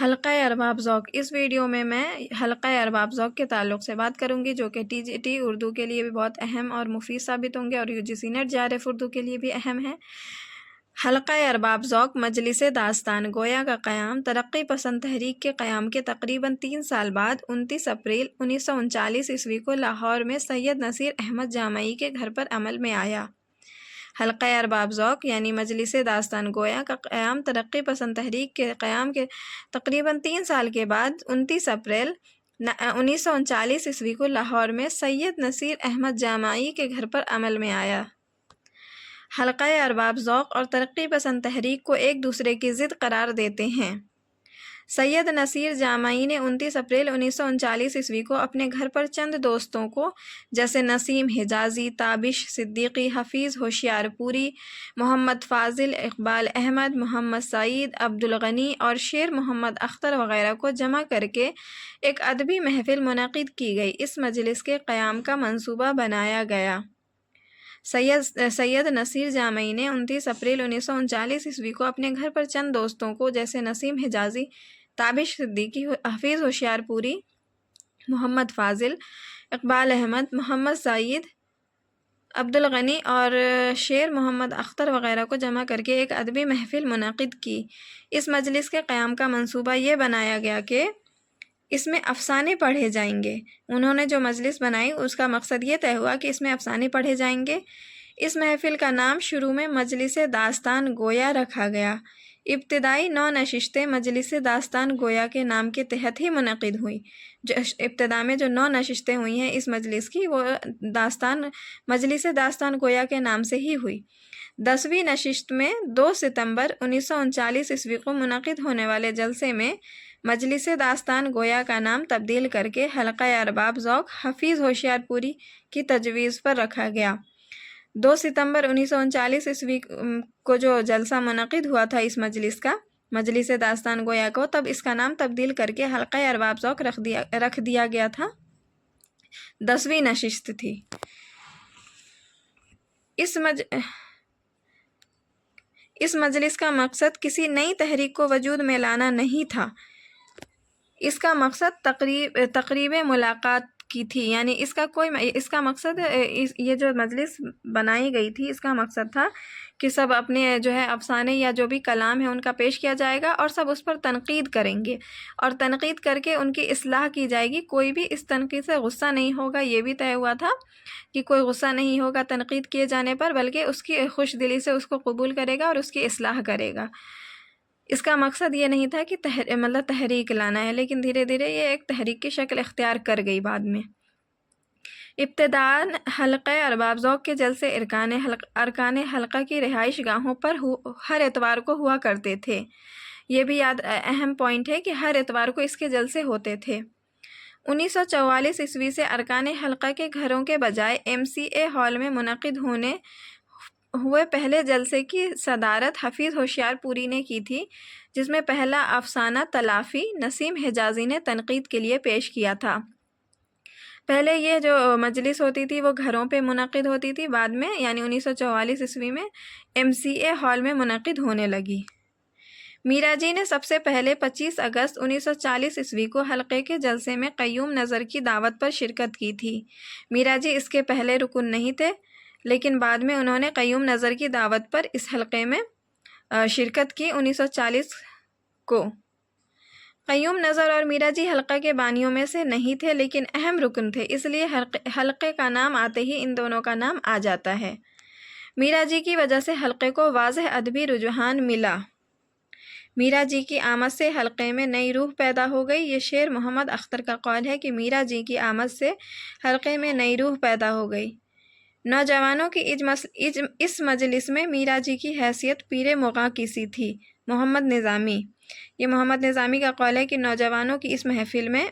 حلقہ ارباب ذوق۔ اس ویڈیو میں حلقہ ارباب ذوق کے تعلق سے بات کروں گی، جو کہ TGT اردو کے لیے بھی بہت اہم اور مفید ثابت ہوں گے اور UGC نیٹ JRF اردو کے لیے بھی اہم ہے۔ حلقہ ارباب ذوق مجلس داستان گویا کا قیام ترقی پسند تحریک کے قیام کے تقریباً 3 سال بعد 29 اپریل 1939 کو لاہور میں سید نصیر احمد جامعی کے گھر پر عمل میں آیا۔ حلقہ ارباب ذوق یعنی مجلس داستان گویا کا قیام ترقی پسند تحریک کے قیام کے تقریباً 3 سال کے بعد 29 اپریل 1939 کو لاہور میں سید نصیر احمد جامعی کے گھر پر عمل میں آیا۔ حلقہ ارباب ذوق اور ترقی پسند تحریک کو ایک دوسرے کی ضد قرار دیتے ہیں۔ سید نصیر جامعی نے 29 اپریل 1939 کو اپنے گھر پر چند دوستوں کو جیسے نسیم حجازی، تابش صدیقی، حفیظ ہوشیار پوری، محمد فاضل، اقبال احمد، محمد سعید، عبدالغنی اور شیر محمد اختر وغیرہ کو جمع کر کے ایک ادبی محفل منعقد کی گئی۔ اس مجلس کے قیام کا منصوبہ بنایا گیا۔ سید نصیر جامعی نے 29 اپریل 1939 کو اپنے گھر پر چند دوستوں کو جیسے نسیم حجازی، تابش صدیقی، حفیظ ہوشیار پوری، محمد فاضل، اقبال احمد، محمد سعید، عبدالغنی اور شیر محمد اختر وغیرہ کو جمع کر کے ایک ادبی محفل منعقد کی۔ اس مجلس کے قیام کا منصوبہ یہ بنایا گیا کہ اس میں افسانے پڑھے جائیں گے۔ انہوں نے جو مجلس بنائی اس کا مقصد یہ طے ہوا کہ اس میں افسانے پڑھے جائیں گے۔ اس محفل کا نام شروع میں مجلس داستان گویا رکھا گیا۔ ابتدائی 9 نشستیں مجلس داستان گویا کے نام کے تحت ہی منعقد ہوئیں۔ ابتدا میں جو 9 نشستیں ہوئی ہیں اس مجلس کی، وہ مجلس داستان گویا کے نام سے ہی ہوئی۔ 10ویں نشست میں 2 ستمبر 1939 کو منعقد ہونے والے جلسے میں مجلس داستان گویا کا نام تبدیل کر کے حلقہ ارباب ذوق حفیظ ہوشیار پوری کی تجویز پر رکھا گیا۔ 2 ستمبر 1939 کو جو جلسہ منعقد ہوا تھا اس مجلس کا، مجلس داستان گویا کو، تب اس کا نام تبدیل کر کے حلقہ ارباب ذوق رکھ دیا گیا تھا۔ 10ویں نشست تھی۔ اس مجلس کا مقصد کسی نئی تحریک کو وجود میں لانا نہیں تھا۔ اس کا مقصد تقریب ملاقات کی تھی، یعنی اس کا مقصد یہ جو مجلس بنائی گئی تھی اس کا مقصد تھا کہ سب اپنے جو ہے افسانے یا جو بھی کلام ہے ان کا پیش کیا جائے گا اور سب اس پر تنقید کریں گے اور تنقید کر کے ان کی اصلاح کی جائے گی۔ کوئی بھی اس تنقید سے غصہ نہیں ہوگا، یہ بھی طے ہوا تھا کہ کوئی غصہ نہیں ہوگا تنقید کیے جانے پر، بلکہ اس کی خوش دلی سے اس کو قبول کرے گا اور اس کی اصلاح کرے گا۔ اس کا مقصد یہ نہیں تھا کہ تحریک لانا ہے، لیکن دھیرے دھیرے یہ ایک تحریک کی شکل اختیار کر گئی بعد میں۔ ابتداءً حلقہ ارباب ذوق کے جلسے ارکان حلقہ کی رہائش گاہوں پر ہر اتوار کو ہوا کرتے تھے۔ یہ بھی اہم پوائنٹ ہے کہ ہر اتوار کو اس کے جلسے ہوتے تھے۔ 1944 سے ارکان حلقہ کے گھروں کے بجائے MCA ہال میں منعقد ہوئے پہلے جلسے کی صدارت حفیظ ہوشیار پوری نے کی تھی، جس میں پہلا افسانہ تلافی نسیم حجازی نے تنقید کے لیے پیش کیا تھا۔ پہلے یہ جو مجلس ہوتی تھی وہ گھروں پہ منعقد ہوتی تھی، بعد میں یعنی 1944 میں MCA ہال میں منعقد ہونے لگی۔ میرا جی نے سب سے پہلے 25 اگست 1940 کو حلقے کے جلسے میں قیوم نظر کی دعوت پر شرکت کی تھی۔ میرا جی اس کے پہلے رکن نہیں تھے، لیکن بعد میں انہوں نے قیوم نظر کی دعوت پر اس حلقے میں شرکت کی 1940 کو۔ قیوم نظر اور میرا جی حلقہ کے بانیوں میں سے نہیں تھے، لیکن اہم رکن تھے، اس لیے حلقے کا نام آتے ہی ان دونوں کا نام آ جاتا ہے۔ میرا جی کی وجہ سے حلقے کو واضح ادبی رجحان ملا۔ میرا جی کی آمد سے حلقے میں نئی روح پیدا ہو گئی۔ یہ شیر محمد اختر کا قول ہے کہ میرا جی کی آمد سے حلقے میں نئی روح پیدا ہو گئی۔ نوجوانوں کی اس مجلس میں میرا جی کی حیثیت پیر مغاں کی سی تھی۔ محمد نظامی، یہ محمد نظامی کا قول ہے کہ نوجوانوں کی اس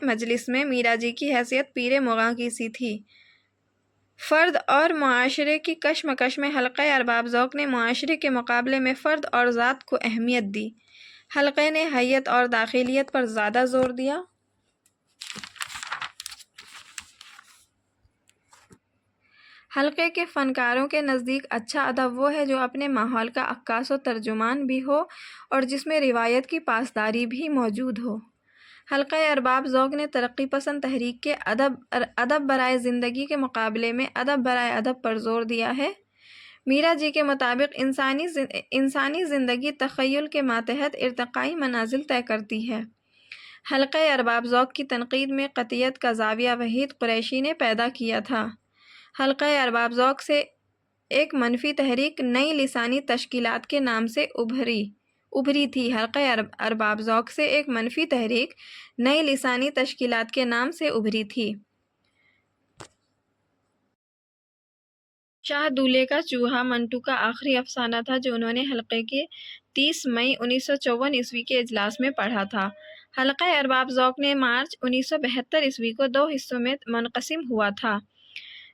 مجلس میں میرا جی کی حیثیت پیر مغاں کی سی تھی۔ فرد اور معاشرے کی کشمکش میں حلقہ ارباب ذوق نے معاشرے کے مقابلے میں فرد اور ذات کو اہمیت دی۔ حلقے نے حیت اور داخلیت پر زیادہ زور دیا۔ حلقے کے فنکاروں کے نزدیک اچھا ادب وہ ہے جو اپنے ماحول کا عکاس و ترجمان بھی ہو اور جس میں روایت کی پاسداری بھی موجود ہو۔ حلقہ ارباب ذوق نے ترقی پسند تحریک کے ادب برائے زندگی کے مقابلے میں ادب برائے ادب پر زور دیا ہے۔ میرا جی کے مطابق انسانی زندگی تخیل کے ماتحت ارتقائی منازل طے کرتی ہے۔ حلقہ ارباب ذوق کی تنقید میں قطعیت کا زاویہ وحید قریشی نے پیدا کیا تھا۔ حلقہ ارباب ذوق سے ایک منفی تحریک نئی لسانی تشکیلات کے نام سے ابھری تھی۔ حلقہ ارباب ذوق سے ایک منفی تحریک نئی لسانی تشکیلات کے نام سے ابھری تھی۔ شاہ دولے کا چوہا منٹو کا آخری افسانہ تھا جو انہوں نے حلقے کے 30 مئی 1954 کے اجلاس میں پڑھا تھا۔ حلقہ ارباب ذوق نے مارچ 1972 کو 2 حصوں میں منقسم ہوا تھا۔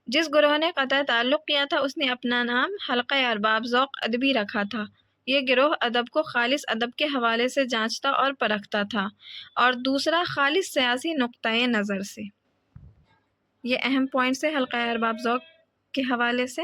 جس گروہ نے قطع تعلق کیا تھا اس نے اپنا نام حلقہ ارباب ذوق ادبی رکھا تھا۔ یہ گروہ ادب کو خالص ادب کے حوالے سے جانچتا اور پرکھتا تھا اور دوسرا خالص سیاسی نقطۂ نظر سے۔ یہ اہم پوائنٹس ہے حلقہ ارباب ذوق کے حوالے سے۔